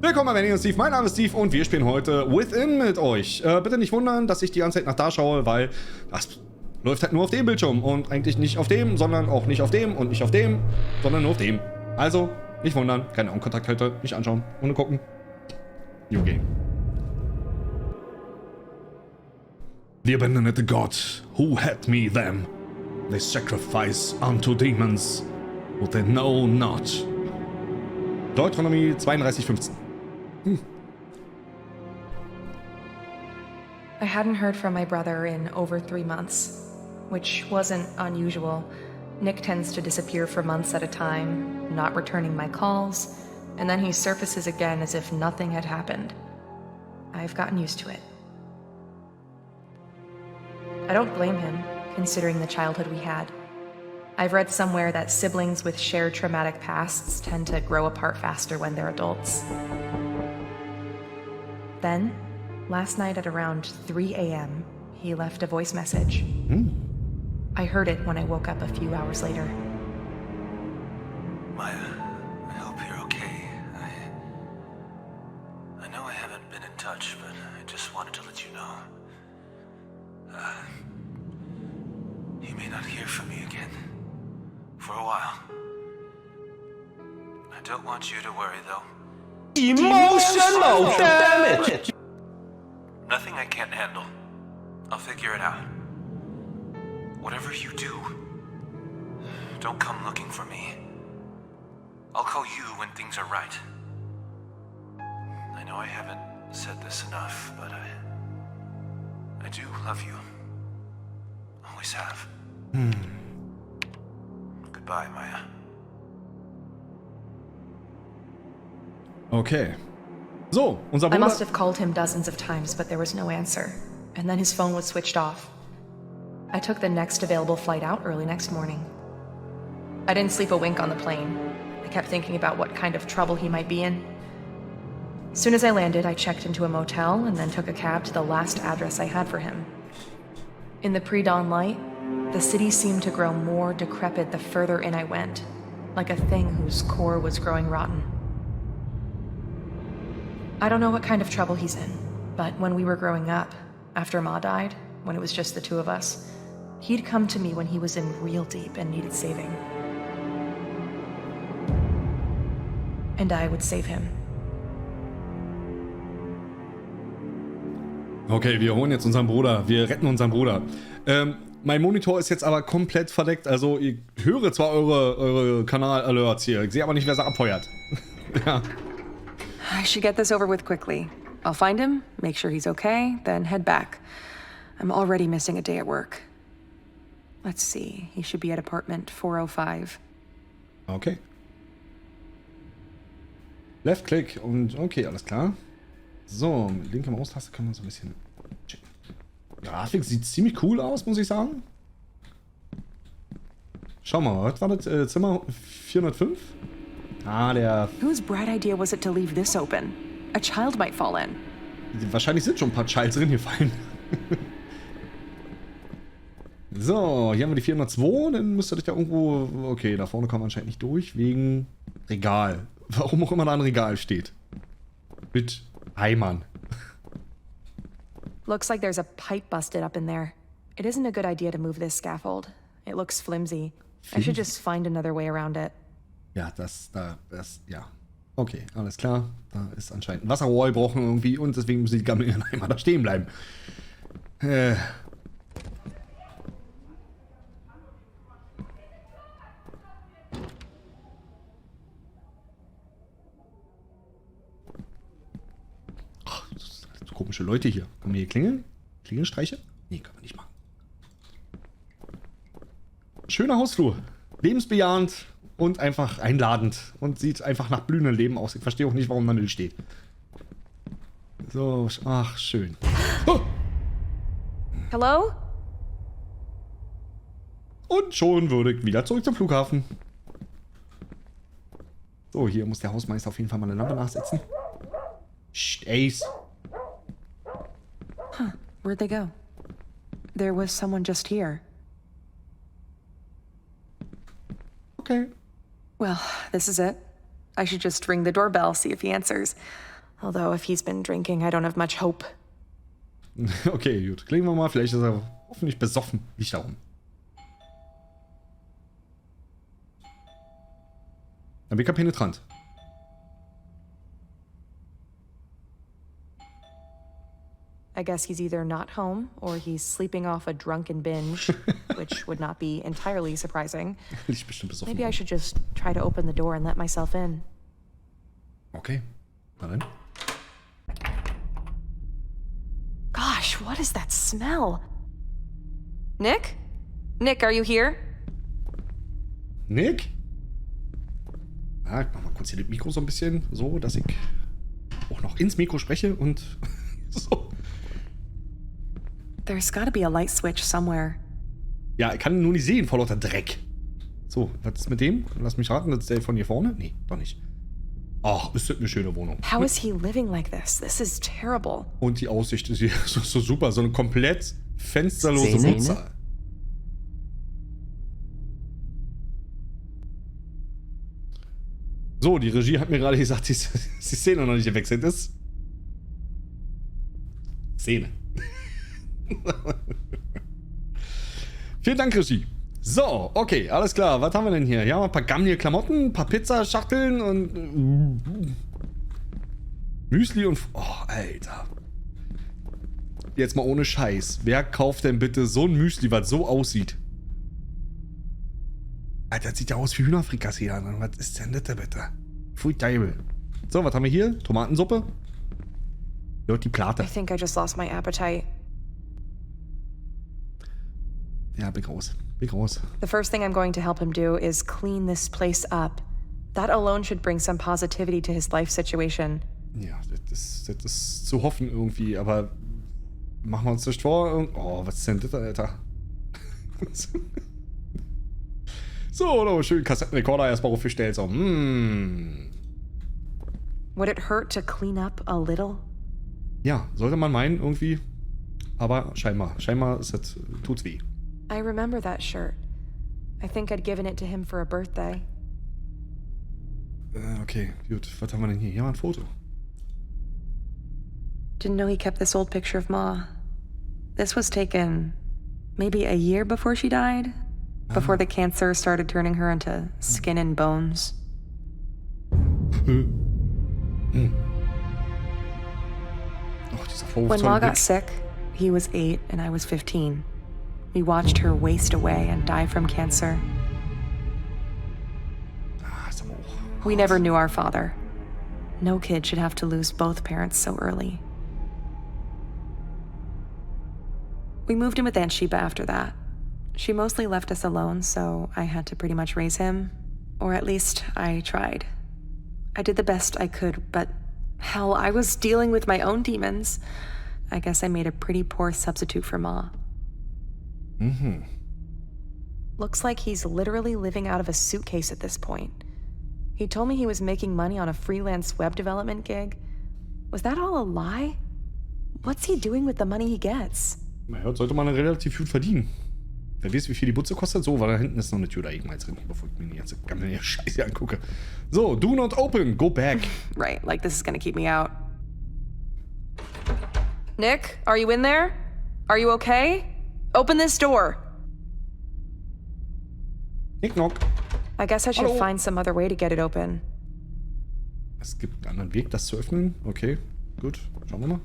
Willkommen bei Benny und Steve, mein Name ist Steve und wir spielen heute Within mit euch. Bitte nicht wundern, dass ich die ganze Zeit nach da schaue, weil das läuft halt nur auf dem Bildschirm und eigentlich nicht auf dem, sondern auch nicht auf dem und nicht auf dem, sondern nur auf dem. Also, nicht wundern, keine Augenkontakt heute, nicht anschauen, ohne gucken. New Game. The abandoned God who had me them. They sacrifice unto demons, what they know not. Deuteronomie 32,15. I hadn't heard from my brother in over 3 months, which wasn't unusual. Nick tends to disappear for months at a time, not returning my calls, and then he surfaces again as if nothing had happened. I've gotten used to it. I don't blame him, considering the childhood we had. I've read somewhere that siblings with shared traumatic pasts tend to grow apart faster when they're adults. Then, last night at around 3 a.m., he left a voice message. I heard it when I woke up a few hours later. Maya, I hope you're okay. I know I haven't been in touch, but I just wanted to let you know. You may not hear from me again. For a while. I don't want you to worry, though. Emotional damage! Nothing I can't handle. I'll figure it out. Whatever you do, don't come looking for me. I'll call you when things are right. I know I haven't said this enough, but I do love you. Always have. Goodbye, Maya. Okay. So, unser I Bruder... must have called him dozens of times, but there was no answer, and then his phone was switched off. I took the next available flight out early next morning. I didn't sleep a wink on the plane. I kept thinking about what kind of trouble he might be in. As soon as I landed, I checked into a motel and then took a cab to the last address I had for him. In the pre-dawn light, the city seemed to grow more decrepit the further in I went, like a thing whose core was growing rotten. I don't know what kind of trouble he's in, but when we were growing up, after Ma died, when it was just the two of us, he'd come to me when he was in real deep and needed saving. And I would save him. Okay, wir holen jetzt unseren Bruder. Wir retten unseren Bruder. Mein Monitor ist jetzt aber komplett verdeckt. Also, ich höre zwar eure Kanal-Alerts hier. Ich sehe aber nicht, wer sie abfeuert. Ja. I should get this over with quickly. I'll find him, make sure he's okay, then head back. I'm already missing a day at work. Let's see, he should be at apartment 405. Okay. Left-Click und okay, alles klar. So, mit linker Maustaste kann man so ein bisschen checken. Grafik sieht ziemlich cool aus, muss ich sagen. Schau mal, was war das? Zimmer 405? Ah, der... Whose bright idea was it to leave this open? A child might fall in. Wahrscheinlich sind schon ein paar Childs drin gefallen. So, hier haben wir die 402. Dann müsste das ja irgendwo... Okay, da vorne kommt man anscheinend nicht durch, wegen Regal. Warum auch immer da ein Regal steht. Mit Eimern. Looks like there's a pipe busted up in there. It isn't a good idea to move this scaffold. It looks flimsy. I should just find another way around it. Ja, ja. Okay, alles klar. Da ist anscheinend ein Wasserrohr gebrochen irgendwie und deswegen müssen die Gammeln einmal da stehen bleiben. Ach, das sind so komische Leute hier. Können wir hier klingeln? Klingelstreiche? Nee, können wir nicht machen. Schöner Hausflur. Lebensbejahend. Und einfach einladend. Und sieht einfach nach blühendem Leben aus. Ich verstehe auch nicht, warum da Müll steht. So, ach, schön. Oh! Hello? Und schon würdig wieder zurück zum Flughafen. So, hier muss der Hausmeister auf jeden Fall mal eine Lampe nachsetzen. Psst, Ace. Huh, where'd they go? There was someone just here. Okay. Well, this is it. I should just ring the doorbell, see if he answers. Although if he's been drinking, I don't have much hope. Okay, gut. Klingen wir mal. Vielleicht ist er hoffentlich besoffen. Nicht darum. Dann bin ich penetrant. I guess he's either not home or he's sleeping off a drunken binge, which would not be entirely surprising. Ich bestimmt besoffen. Maybe I should just try to open the door and let myself in. Okay. Na dann. Gosh, what is that smell? Nick? Nick, are you here? Nick? Ah, ich mach mal kurz hier das Mikro so ein bisschen so, dass ich auch noch ins Mikro spreche und so. There's gotta be a light switch somewhere. Ja, ich kann ihn nur nicht sehen vor lauter Dreck. So, was ist mit dem? Lass mich raten, das ist der von hier vorne? Nee, doch nicht. Ach, ist das eine schöne Wohnung. How is he living like this? This is terrible. Und die Aussicht ist hier so super. So eine komplett fensterlose Wohnzimmer. So, die Regie hat mir gerade gesagt, dass die Szene noch nicht gewechselt ist. Szene. Vielen Dank, Regie. So, okay, alles klar. Was haben wir denn hier? Hier haben wir ein paar gammelige Klamotten, ein paar Pizzaschachteln und Müsli und... Oh, Alter. Jetzt mal ohne Scheiß. Wer kauft denn bitte so ein Müsli, was so aussieht? Alter, das sieht ja aus wie Hühnerfrikassee an. Was ist denn das da bitte? Pfui Teufel. So, was haben wir hier? Tomatensuppe? Ja, die Platte. I think I just lost my appetite. Ja, bin groß. Bin groß. The first thing I'm going to help him do is clean this place up. That alone should bring some positivity to his life situation. Ja, das ist zu hoffen irgendwie, aber machen wir uns nicht vor. Oh, was ist denn das, Alter? So, schön Kassettenrekorder erstmal aufgestellt. So, Would it hurt to clean up a little? Ja, sollte man meinen irgendwie. Aber scheinbar tut's weh. I remember that shirt. I think I'd given it to him for a birthday. Okay, gut. Was haben wir denn hier? Hier war ein Foto. Didn't know he kept this old picture of Ma. This was taken maybe a year before she died. Before the cancer started turning her into skin and bones. Oh, dieser Vorwurf. When Ma got sick, he was 8 and I was 15. We watched her waste away and die from cancer. We never knew our father. No kid should have to lose both parents so early. We moved in with Aunt Sheba after that. She mostly left us alone, so I had to pretty much raise him. Or at least I tried. I did the best I could, but hell, I was dealing with my own demons. I guess I made a pretty poor substitute for Ma. Looks like he's literally living out of a suitcase at this point. He told me he was making money on a freelance web development gig. Was that all a lie? What's he doing with the money he gets? Naja, sollte man relativ gut verdienen. Wer weiß, wie viel die Butze kostet? So, weil da hinten ist noch eine Tür da irgendwann drin, bevor ich mir die ganze gammelige Scheiße angucke. So, do not open, go back. Right, like this is gonna keep me out. Nick, are you in there? Are you okay? Open this door. Nick knock. I guess I should Hallo. find some other way to get it open. Es gibt einen anderen Weg, das zu öffnen. Okay, gut. Schauen wir mal.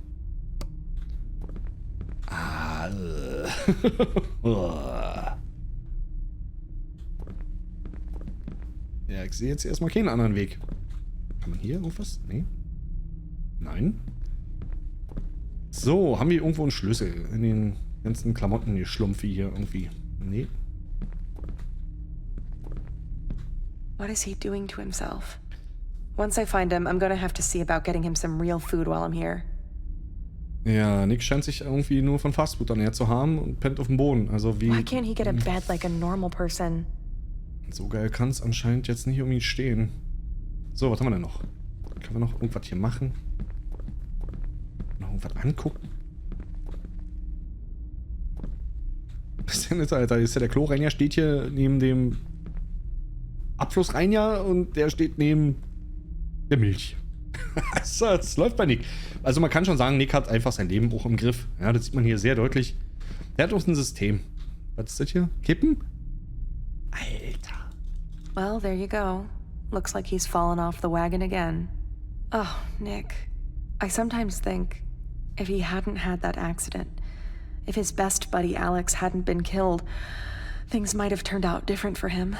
Ja, ich sehe jetzt erstmal keinen anderen Weg. Kann man hier irgendwas? Nee. Nein. So, haben wir irgendwo einen Schlüssel in den ganzen Klamotten, die Schlumpfi hier irgendwie? Nee. What is he doing to himself? Once I find him, I'm gonna have to see about getting him some real food while I'm here. Ja, Nick scheint sich irgendwie nur von Fastfood ernährt zu haben und pennt auf dem Boden. Also wie... Why can't he get a bed like a normal person? So geil kann es anscheinend jetzt nicht um ihn stehen. So, was haben wir denn noch? Können wir noch irgendwas hier machen? Noch irgendwas angucken? Was ist denn das, Alter? Ist ja der Kloreiniger steht hier neben dem Abflussreiniger und der steht neben der Milch. Das läuft bei Nick. Also man kann schon sagen, Nick hat einfach sein Leben auch im Griff. Ja, das sieht man hier sehr deutlich. Der hat auch ein System. Was ist das hier? Kippen? Alter. Well, there you go. Looks like he's fallen off the wagon again. Oh, Nick. I sometimes think if he hadn't had that accident, if his best buddy Alex hadn't been killed, things might have turned out different for him.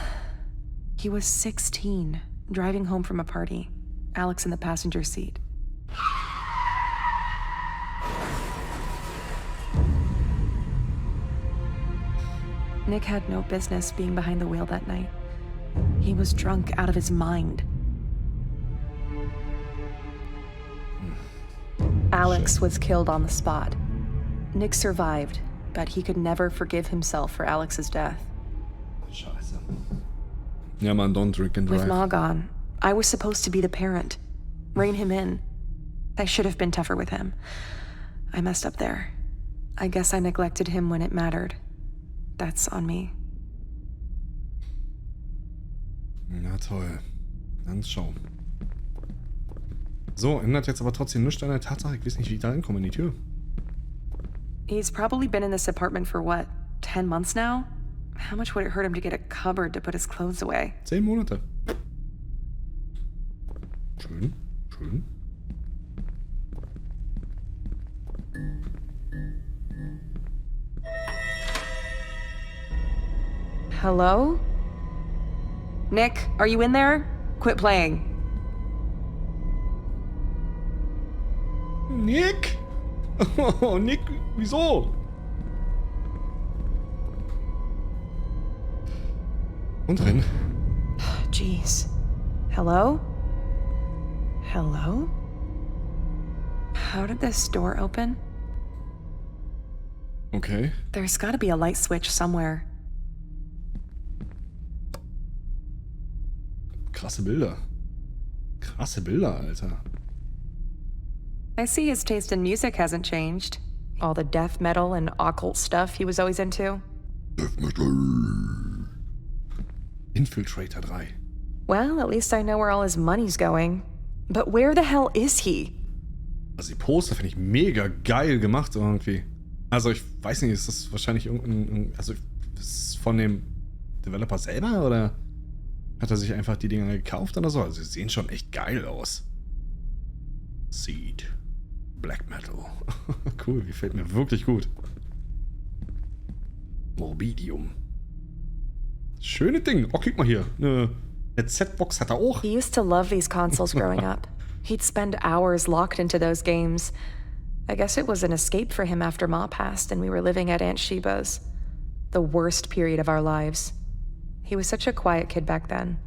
He was 16, driving home from a party. Alex in the passenger seat. Nick had no business being behind the wheel that night. He was drunk out of his mind. Alex was killed on the spot. Nick survived, but he could never forgive himself for Alex's death. Scheiße. Ja, man, don't drink and drive. With Ma gone, I was supposed to be the parent, rein him in. I should have been tougher with him. I messed up there. I guess I neglected him when it mattered. That's on me. Na toll. Dann schau. So, ändert jetzt aber trotzdem nichts an der Tatsache. Ich weiß nicht, wie ich da hinkomme in die Tür. He's probably been in this apartment for what, 10 months now? How much would it hurt him to get a cupboard to put his clothes away? 10 Monate. Schön, schön. Hello? Nick, are you in there? Quit playing. Nick? Oh, Nick, wieso? Und drin. Jeez. Hello? Hello? How did this door open? Okay. There's gotta be a light switch somewhere. Krasse Bilder. Krasse Bilder, Alter. I see his taste in music hasn't changed. All the death metal and occult stuff he was always into. Infiltrator 3. Well, at least I know where all his money's going. But where the hell is he? Also die Poster finde ich mega geil gemacht irgendwie. Also ich weiß nicht, ist das wahrscheinlich irgendein... Also ist es von dem Developer selber oder hat er sich einfach die Dinger gekauft oder so? Also sie sehen schon echt geil aus. Seed. Black Metal. Cool, gefällt mir wirklich gut. Morbidium. Schöne Ding. Oh, guck mal hier. Eine Z-Box hat er auch. He used to love these consoles growing up. He'd spend hours locked into those games. I guess it was an escape for him after Ma passed and we were living at Aunt Sheba's. The worst period of our lives. He was such a quiet kid back then.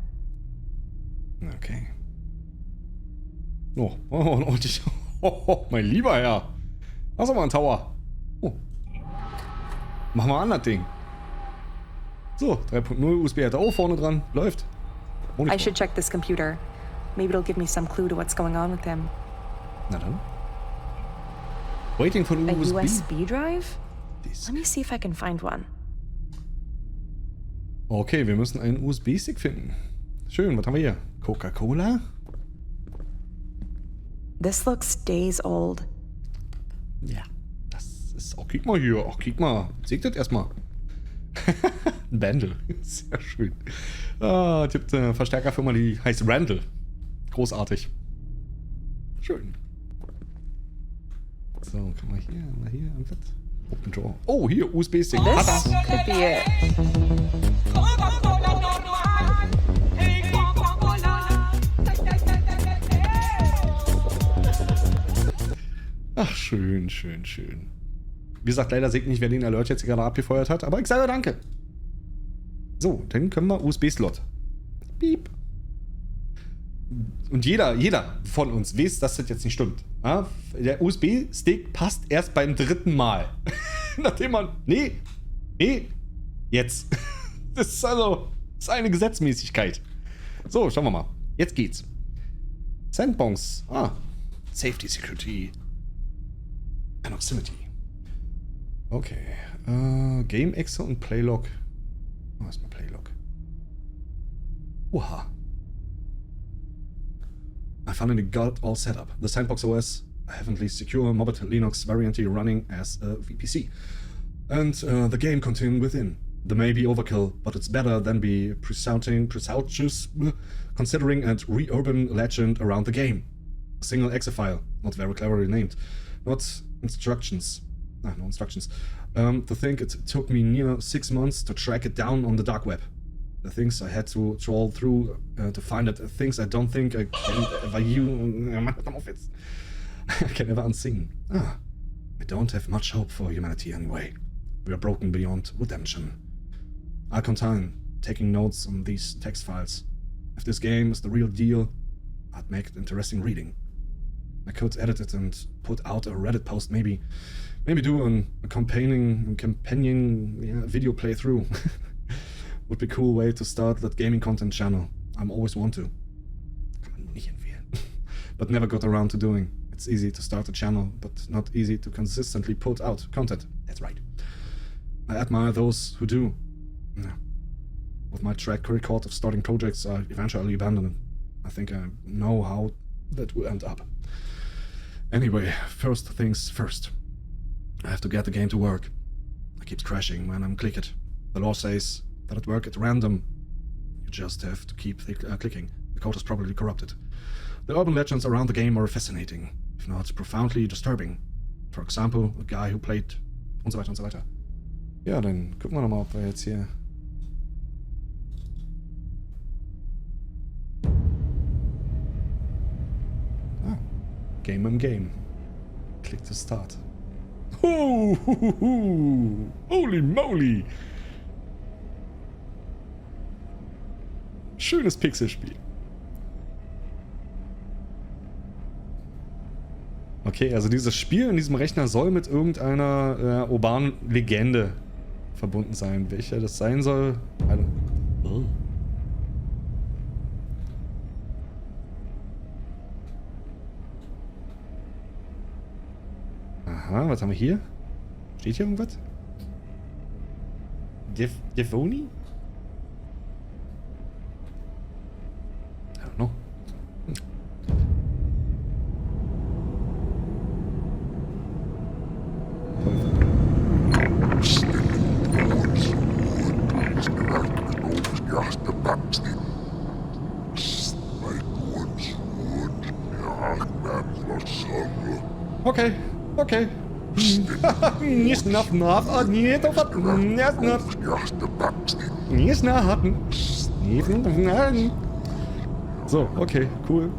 Okay. Oh, und ich... Oh, mein lieber Herr. Das ist aber ein Tower. Oh. Machen wir an das Ding. So, 3.0 USB hat er auch vorne dran. Läuft. Monitor. I should check this computer. Maybe it'll give me some clue to what's going on with him. Na dann. Waiting for A USB. USB drive? Disk. Let me see if I can find one. Okay, wir müssen einen USB-Stick finden. Schön, was haben wir hier? Coca-Cola? This looks days old. Ja. Das ist... Oh, guck mal hier. Oh, guck mal. Seht das erstmal. Ein Bandel. Sehr schön. Ah, es gibt eine Verstärkerfirma, die heißt Randall. Großartig. Schön. So, kann man hier irgendwas? Open Draw. Oh, hier, USB-Stick. This could be it. Ach, schön, schön, schön. Wie gesagt, leider sehe ich nicht, wer den Alert jetzt gerade abgefeuert hat, aber ich sage danke. So, dann können wir USB-Slot. Piep. Und jeder von uns weiß, dass das jetzt nicht stimmt. Ja? Der USB-Stick passt erst beim 3. Mal. Nachdem man... Nee, jetzt. Das ist eine Gesetzmäßigkeit. So, schauen wir mal. Jetzt geht's. Sandbox. Safety, Security. Proximity. Okay. Game Exe und Playlog. Erstmal Playlog. Oha. I finally got all set up. The Sandbox OS, a heavenly secure modded Linux variant running as a VPC. And the game contained within. The may be overkill, but it's better than be presumptuous considering a re-urban legend around the game. A single exe file, not very cleverly named. Not instructions. No instructions. To think it took me near 6 months to track it down on the dark web. The things I had to trawl through to find it, things I don't think I can ever unseen. I don't have much hope for humanity anyway. We are broken beyond redemption. I'll continue taking notes on these text files. If this game is the real deal, I'd make it interesting reading. I could edit it and put out a Reddit post, maybe do a companion video playthrough. Would be a cool way to start that gaming content channel. I'm always want to. But never got around to doing. It's easy to start a channel, but not easy to consistently put out content. That's right. I admire those who do. With my track record of starting projects, I eventually abandoned it. I think I know how that will end up. Anyway, first things first. I have to get the game to work. It keeps crashing when I'm click it. The law says that it works at random. You just have to keep clicking. The code is probably corrupted. The urban legends around the game are fascinating, if not profoundly disturbing. For example, a guy who played und so weiter und so weiter. Ja, dann gucken wir nochmal, ob wir jetzt hier... Game im Game. Click to start. Oh, holy moly! Schönes Pixelspiel. Okay, also dieses Spiel in diesem Rechner soll mit irgendeiner urbanen Legende verbunden sein. Welcher das sein soll? Oh. Aha, was haben wir hier? Steht hier irgendwas? Devoni? I don't know. Okay, okay. Nicht nach. So, okay, cool.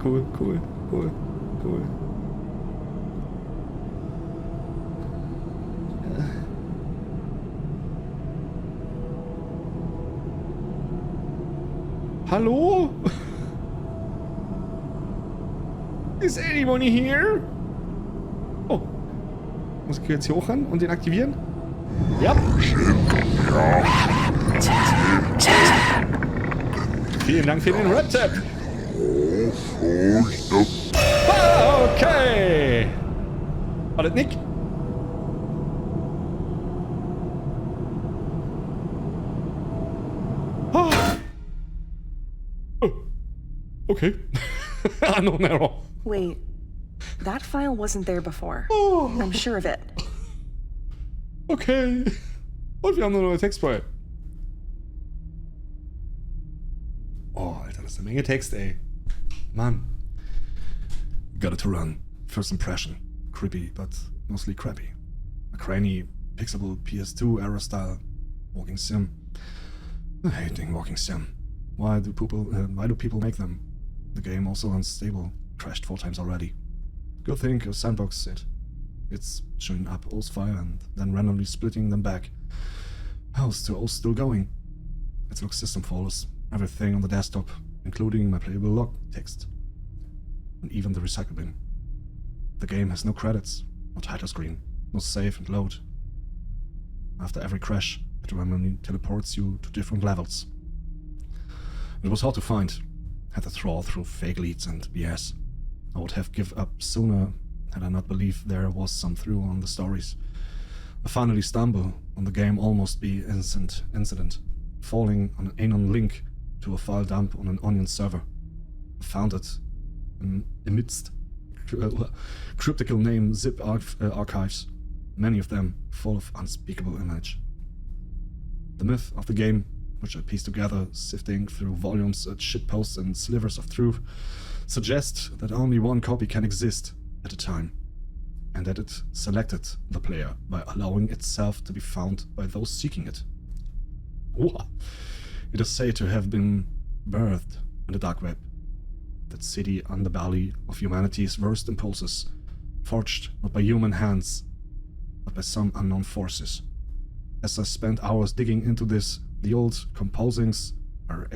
Hallo? Is anybody here? Oh. Muss ich jetzt hier hoch ran und den aktivieren? Ja. Vielen Dank für den Rap-Tap. Okay. War das Nick? Oh. Okay. Unknown error. Wait, that file wasn't there before. Oh. I'm sure of it. Okay. Und wir haben eine neue Textfile. Oh, Alter, das ist eine Menge Text, ey. Mann. Got it to run. First impression. Creepy, but mostly crappy. A cranny, pixelable PS2 era style. Walking sim. I hate walking sim. Why do people make them? The game also unstable. Crashed 4 times already. Good thing a sandbox said. It's chewing up old file and then randomly splitting them back. How's the old still going? It looks system flawless. Everything on the desktop, including my playable log text. And even the recycle bin. The game has no credits, no title screen, no save and load. After every crash, it randomly teleports you to different levels. It was hard to find. Had to trawl through fake leads and BS. I would have given up sooner had I not believed there was some through on the stories. I finally stumble on the game almost be incident, falling on an anon link to a file dump on an Onion server. I found it amidst cryptical name zip archives, many of them full of unspeakable image. The myth of the game, which I pieced together, sifting through volumes of shitposts and slivers of truth, suggests that only one copy can exist at a time, and that it selected the player by allowing itself to be found by those seeking it. It is said to have been birthed in the dark web, that city underbelly of humanity's worst impulses, forged not by human hands, but by some unknown forces. As I spent hours digging into this, the old composings are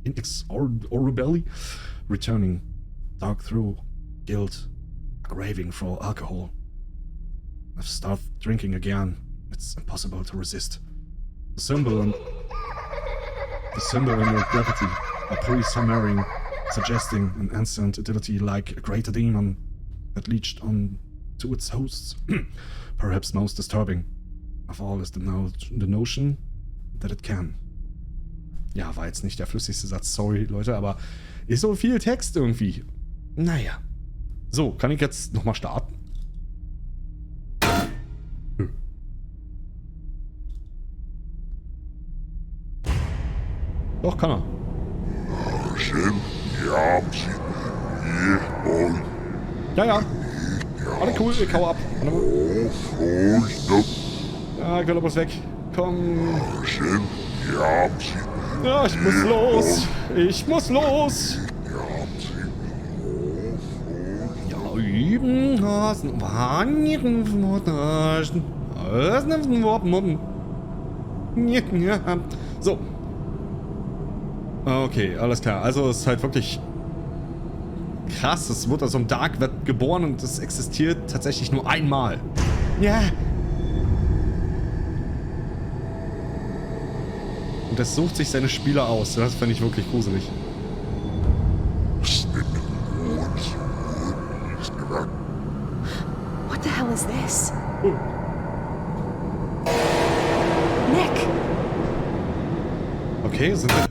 inexorably returning, dark through guilt, a craving for alcohol. I've started drinking again. It's impossible to resist. The symbol and your gravity are pre-summaring, suggesting an ancient entity like a greater demon that leached on to its hosts. Perhaps most disturbing of all is the notion that it can. Ja, war jetzt nicht der flüssigste Satz, sorry Leute, aber ist so viel Text irgendwie. Naja. So, kann ich jetzt nochmal starten? Doch, kann er. Ja. Alle cool, ich hau ab. Ja, ich will bloß weg. Komm. Ja, ich muss los. Ich muss los. Ja, üben. So. Okay, alles klar. Also es ist halt wirklich krass. Es wurde aus einem Dark Web geboren und es existiert tatsächlich nur einmal. Ja. Und das sucht sich seine Spieler aus. Das fand ich wirklich gruselig. What the hell is this? Oh. Nick! Okay, sind wir...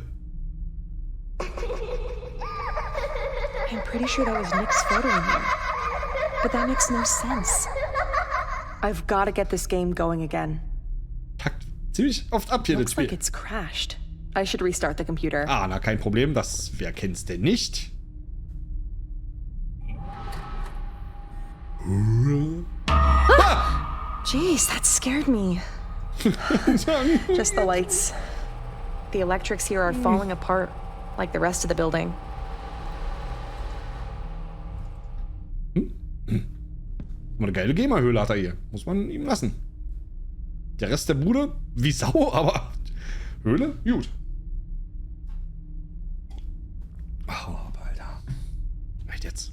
I'm pretty sure that was Nick's photo in there. But that makes no sense. I've got to get this game going again. Packt ziemlich oft ab hier das Looks Spiel. like it's crashed. I should restart the computer. Ah, na kein Problem. Das, wer kennt's denn nicht? Jeez, that scared me. Just the lights. The electrics here are falling apart, like the rest of the building. Eine geile Gamerhöhle hat er hier. Muss man ihm lassen. Der Rest der Bude, wie Sau, aber Höhle, gut. Oh, Alter. Echt jetzt?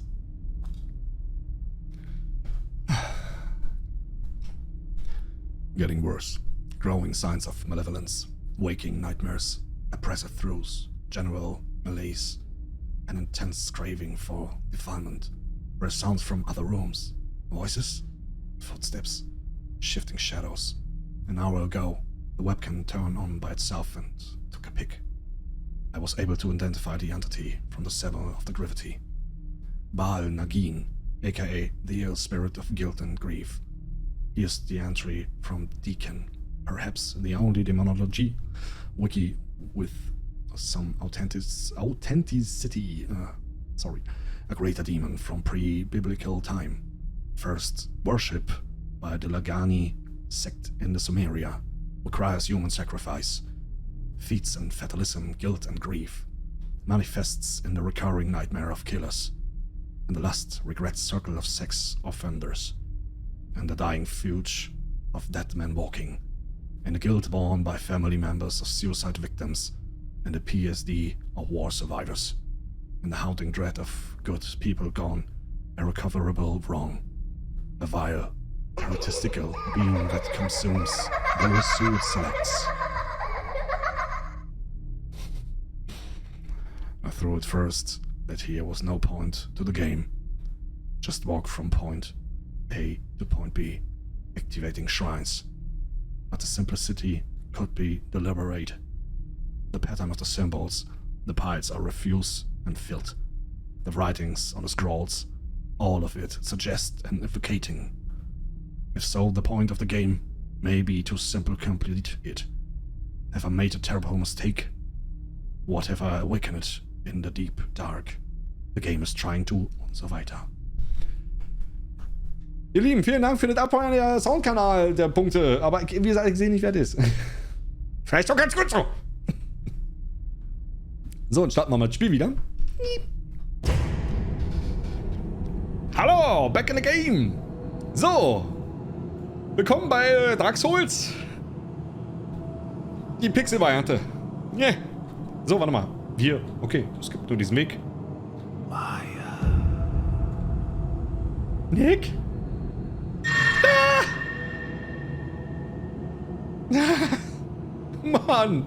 Getting worse. Growing signs of malevolence. Waking nightmares. Oppressive throes. General malaise. An intense craving for defilement. There are sounds from other rooms. Voices? Footsteps. Shifting shadows. An hour ago, the webcam turned on by itself and took a pic. I was able to identify the entity from the symbol of the gravity. Baal Nagin, aka the ill spirit of guilt and grief. Here's the entry from Deacon, perhaps the only demonology wiki with some authenticity. A greater demon from pre-biblical time. First worship by the Lagani sect in the Sumeria, requires human sacrifice, feeds on fatalism, guilt and grief, manifests in the recurring nightmare of killers, in the lust, regret circle of sex offenders, and the dying fuge of dead men walking, in the guilt borne by family members of suicide victims, and the PSD of war survivors, in the haunting dread of good people gone irrecoverable wrong, a vile, egotistical being that consumes those who it selects. I thought at first that here was no point to the game. Just walk from point A to point B, activating shrines. But the simplicity could be deliberate. The pattern of the symbols, the piles are refuse and filled. The writings on the scrolls, all of it suggests and advocating. If so, the point of the game may be to simply complete it. Have I made a terrible mistake? What have I awakened in the deep dark? The game is trying to und so weiter. Ihr Lieben, vielen Dank für das Abfeuern der Soundkanal der Punkte. Aber wie gesagt, ich sehe nicht, wer das ist. Vielleicht doch ganz gut so. So, und starten wir mal das Spiel wieder. Hallo, back in the game. So. Willkommen bei Dark Souls. Die Pixel-Variante. Yeah. So, warte mal. Hier. Okay, es gibt nur diesen Weg. Maya. Nick? Ah. Mann.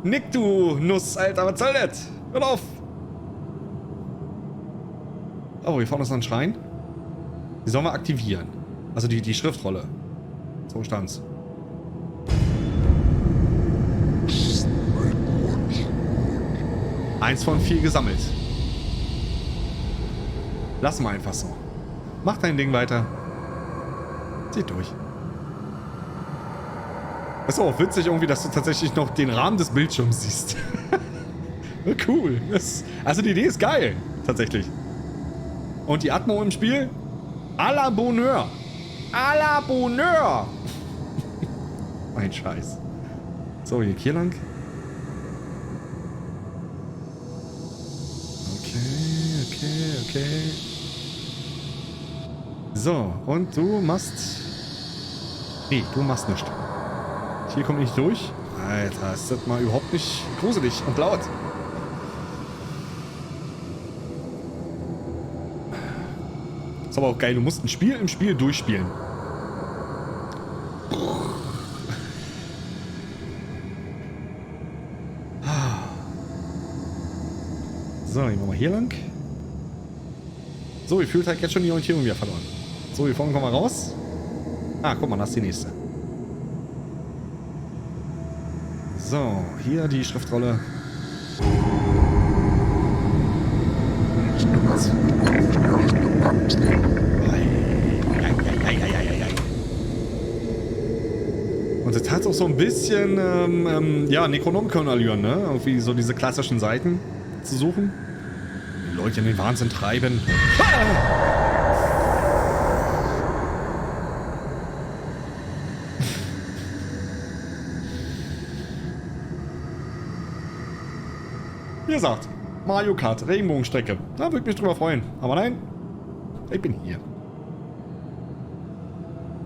Nick, du Nuss, Alter. Was soll das? Hör auf. Oh, hier vorne ist noch ein Schrein. Die sollen wir aktivieren. Also die Schriftrolle. So stand's. Eins von 4 gesammelt. Lass mal einfach so. Mach dein Ding weiter. Zieh durch. Ist auch witzig irgendwie, dass du tatsächlich noch den Rahmen des Bildschirms siehst. Cool. Also die Idee ist geil. Tatsächlich. Und die Atmo im Spiel? À la Bonheur. À la Bonheur. Mein Scheiß. So, hier lang. Okay. So, und du machst... Nee, du machst nichts. Hier kommt nicht durch. Alter, ist das mal überhaupt nicht gruselig und laut. Ist aber auch geil, du musst ein Spiel im Spiel durchspielen. So, gehen wir mal hier lang. So, ihr fühlt halt jetzt schon die Orientierung wieder verloren. So, hier vorne kommen wir raus. Ah, guck mal, das ist die nächste. So, hier die Schriftrolle. Und das hat auch so ein bisschen, ja, Necronomicon-Allüren, ne? Irgendwie so diese klassischen Seiten zu suchen. Die Leute in den Wahnsinn treiben. Wie gesagt, Mario Kart, Regenbogenstrecke. Da würde ich mich drüber freuen. Aber nein, ich bin hier.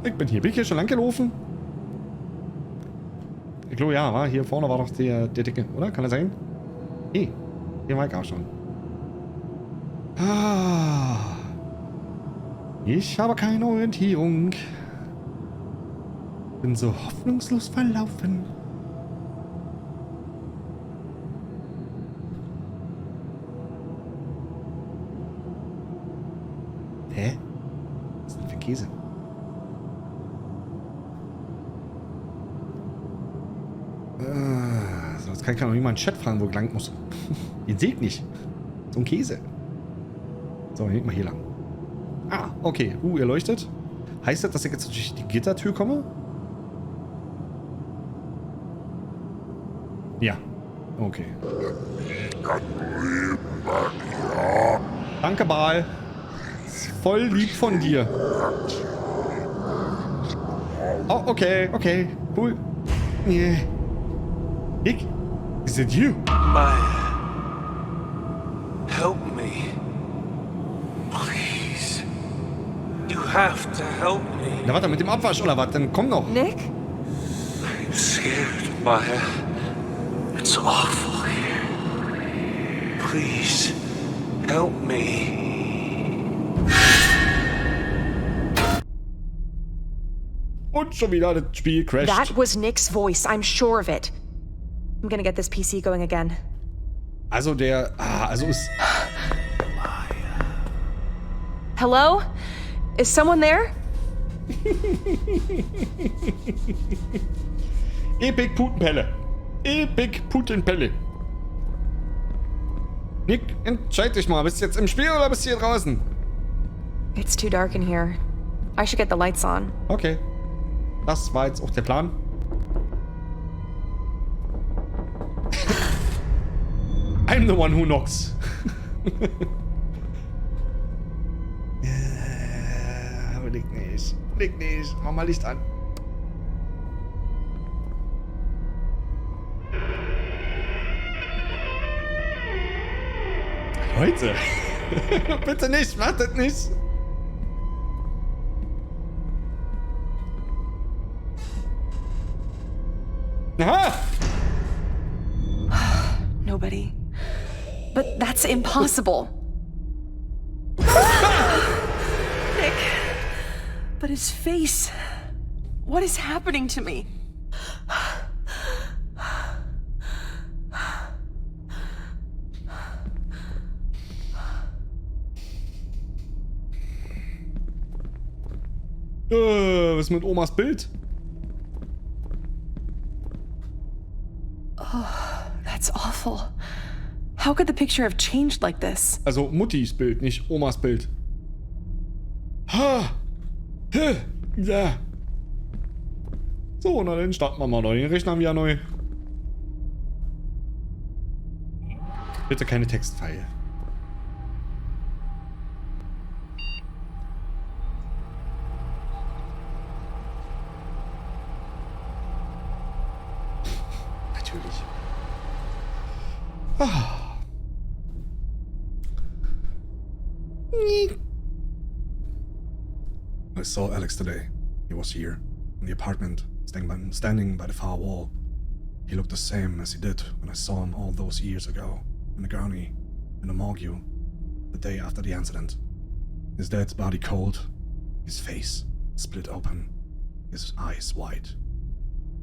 Bin ich hier schon lang gelaufen? Ich glaube, ja, war hier vorne war doch der Dicke, oder? Kann das sein? Hier war ich auch schon. Ich habe keine Orientierung. Bin so hoffnungslos verlaufen. Hä? Was ist denn für Käse? So, jetzt kann ich noch jemand Chat fragen, wo ich lang muss. Den sehe ich nicht. So ein Käse. So, dann geht mal hier lang. Ah, okay. Ihr leuchtet. Heißt das, dass ich jetzt durch die Gittertür komme? Ja. Okay. Danke, Baal. Ist voll lieb von dir. Oh, okay. Cool. Yeah. Nick? Is it you? Maya. Help me. Please. You have to help me. Na, warte, mit dem Abwasch oder was? Dann komm noch. Nick? I'm scared, Maya. It's awful here. Please. Help me. Und schon wieder das Spiel crasht. That was Nick's voice, I'm sure of it. I'm gonna get this PC going again. Also der... also ist... Hello? Is someone there? Epic Putenpelle. Epic Putenpelle. Nick, entscheid dich mal. Bist du jetzt im Spiel oder bist du hier draußen? It's too dark in here. I should get the lights on. Okay. Das war jetzt auch der Plan. I'm the one who knocks. Aber liegt nicht. Liegt nicht. Mach mal Licht an. Leute. Bitte nicht. Macht das nicht. Aha. Nobody. But that's impossible. Nick. But his face. What is happening to me? Was ist mit Omas Bild? That's awful. How could the picture have changed like this? Also Muttis Bild, nicht Omas Bild. Ha! Ja. So, na dann starten wir mal neu. Den Rechner wieder neu. Bitte keine Textpfeile. Natürlich. I saw Alex today. He was here, in the apartment, standing by the far wall. He looked the same as he did when I saw him all those years ago, in the gurney, in the morgue, the day after the incident. His dead body cold, his face split open, his eyes wide.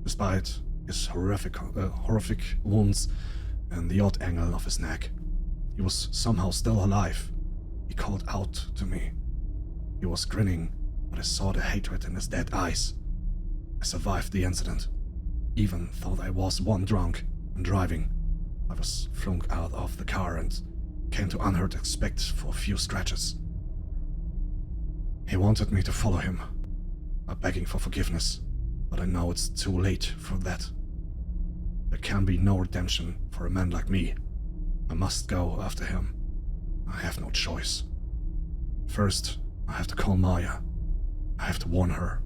Despite his horrific wounds and the odd angle of his neck, he was somehow still alive. He called out to me. He was grinning, but I saw the hatred in his dead eyes. I survived the incident, even though I was one drunk and driving. I was flung out of the car and came to unhurt except for a few scratches. He wanted me to follow him, begging for forgiveness, but I know it's too late for that. There can be no redemption for a man like me. I must go after him. I have no choice. First, I have to call Maya. I have to warn her.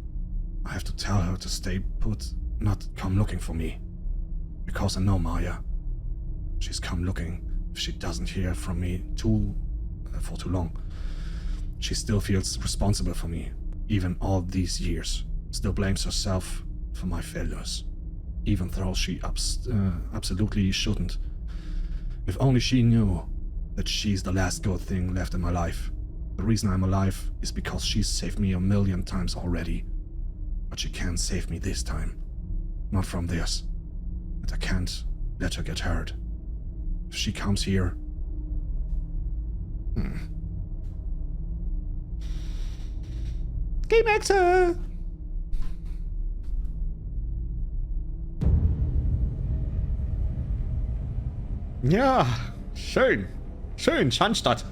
I have to tell her to stay put, not come looking for me. Because I know Maya. She's come looking if she doesn't hear from me for too long. She still feels responsible for me, even all these years. Still blames herself for my failures, even though she absolutely shouldn't. If only she knew that she's the last good thing left in my life. The reason I'm alive is because she's saved me 1,000,000 times already. But she can't save me this time. Not from this. And I can't let her get hurt. If she comes here... Game Exe! Ja, schön. Schön, Schandstadt.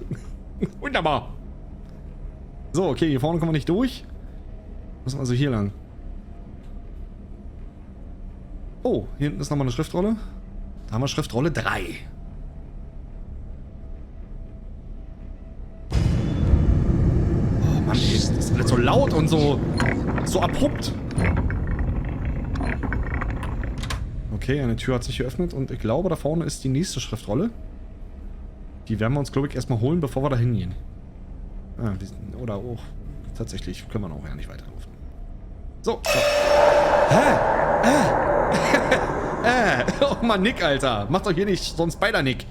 Wunderbar. So, okay, hier vorne kommen wir nicht durch. Müssen wir also hier lang. Oh, hier hinten ist nochmal eine Schriftrolle. Da haben wir Schriftrolle 3. Oh Mann, ey, das ist alles so laut und so abrupt. Okay, eine Tür hat sich geöffnet und ich glaube, da vorne ist die nächste Schriftrolle. Die werden wir uns, glaube ich, erstmal holen, bevor wir da hingehen. Ah, oder auch. Tatsächlich können wir auch ja nicht weiterlaufen. So. Oh Mann, Nick, Alter. Macht doch hier nicht so ein Spider-Nick.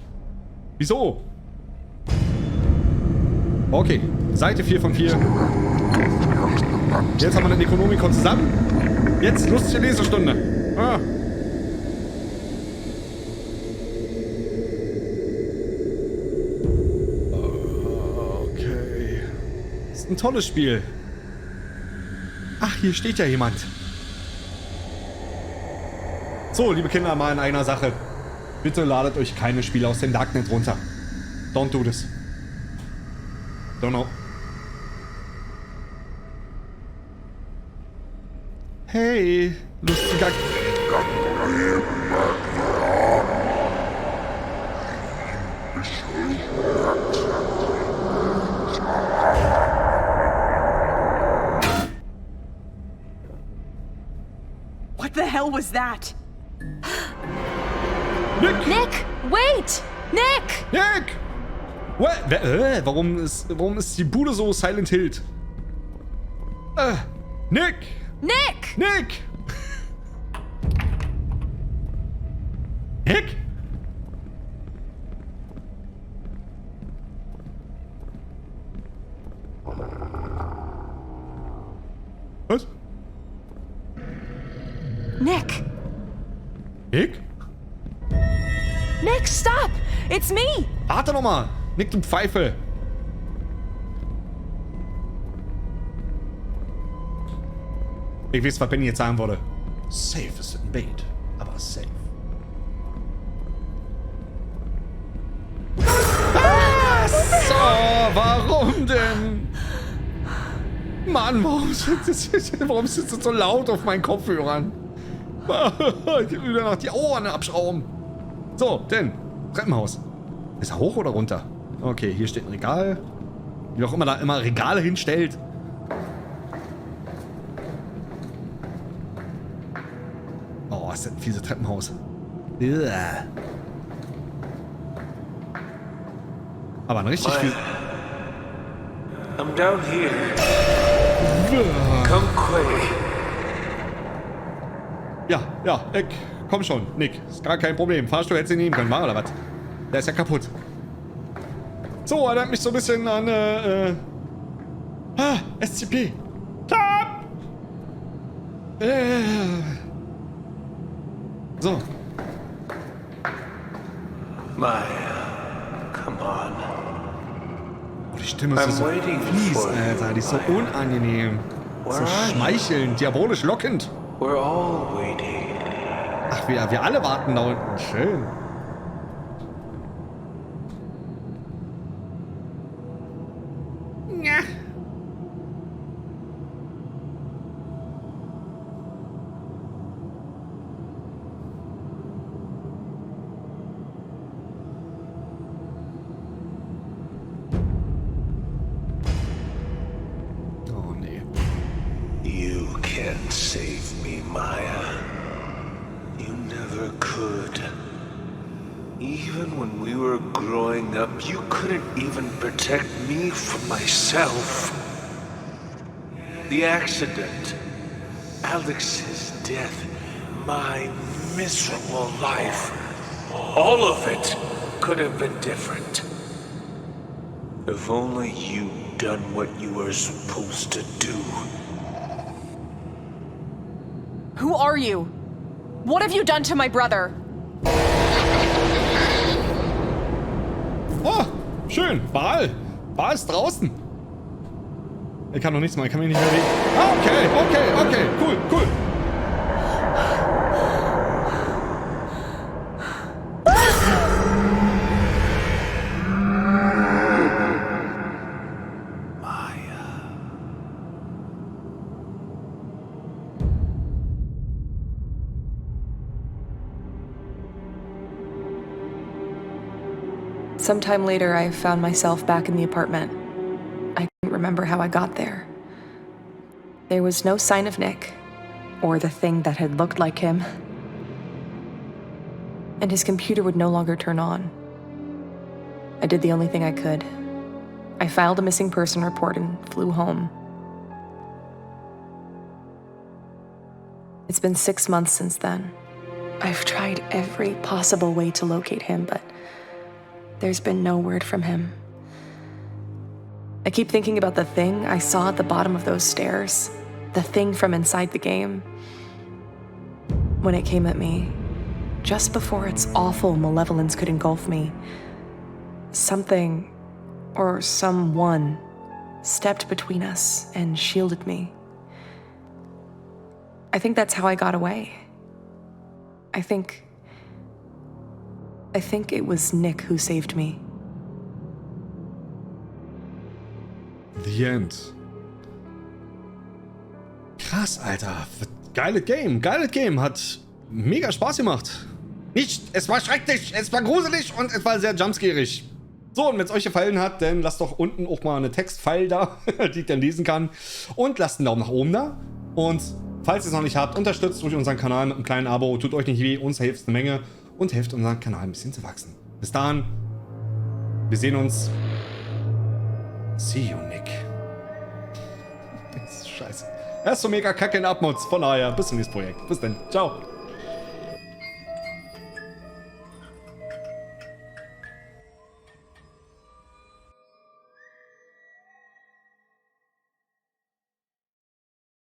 Wieso? Okay. Seite 4 von 4. Jetzt haben wir den Necronomicon zusammen. Jetzt lustige Lesestunde. Ah. Okay. Das ist ein tolles Spiel. Ach, hier steht ja jemand. So, liebe Kinder, mal in einer Sache. Bitte ladet euch keine Spiele aus dem Darknet runter. Don't do this. Don't know. Hey, lustiger... What the hell was that? Nick! Nick, wait! Nick! Nick! What? Warum ist die Bude so Silent Hill? Nick! Nick! Nick! Nick? Was? Nick! Nick? Nick, stop! It's me! Warte noch mal! Nick, du Pfeife! Ich weiß, was Benny jetzt sagen würde. Safe ist ein Bait, aber safe. So, warum denn? Mann, warum ist das so laut auf meinen Kopfhörern? Ich will wieder noch die Ohren abschrauben. So, denn, Treppenhaus. Ist er hoch oder runter? Okay, hier steht ein Regal. Wie auch immer da immer Regale hinstellt. Oh, ist das ein fieses Treppenhaus. Uah. Aber ein richtig viel... I'm down here. Come quick. Ja, komm schon, Nick. Ist gar kein Problem. Fahrstuhl hättest du nehmen können, war oder was? Der ist ja kaputt. So, erinnert mich so ein bisschen an, SCP. Top! So. Maya, come on. Oh, die Stimme ist so fies, Alter. Die ist so unangenehm. So schmeichelnd, diabolisch lockend. We're all waiting. Ach, wir alle warten da unten. Schön. Ja. Oh, nee. You can't save me, Maya. You never could. Even when we were growing up, you couldn't even protect me from myself. The accident, Alex's death, my miserable life, all of it could have been different. If only you'd done what you were supposed to do. Who are you? What have you done to my brother? Oh, schön. Ball. Ball ist draußen. Ich kann noch nichts machen. Ich kann mich nicht mehr bewegen. Ah, okay. Cool. Sometime later, I found myself back in the apartment. I couldn't remember how I got there. There was no sign of Nick, or the thing that had looked like him. And his computer would no longer turn on. I did the only thing I could. I filed a missing person report and flew home. It's been 6 months since then. I've tried every possible way to locate him, but there's been no word from him. I keep thinking about the thing I saw at the bottom of those stairs. The thing from inside the game. When it came at me, just before its awful malevolence could engulf me, something, or someone, stepped between us and shielded me. I think that's how I got away. I think it was Nick who saved me. The End. Krass, Alter. Geiles Game. Geiles Game. Hat mega Spaß gemacht. Nicht, es war schrecklich, es war gruselig und es war sehr jumpscarig. So, und wenn es euch gefallen hat, dann lasst doch unten auch mal eine Textfile da, die ich dann lesen kann. Und lasst einen Daumen nach oben da. Und falls ihr es noch nicht habt, unterstützt durch unseren Kanal mit einem kleinen Abo. Tut euch nicht weh, uns hilft eine Menge. Und helft unseren Kanal ein bisschen zu wachsen. Bis dahin, wir sehen uns. See you, Nick. Das ist scheiße. Er ist so mega kacke in Abmods. Von daher, bis zum nächsten Projekt. Bis dann. Ciao.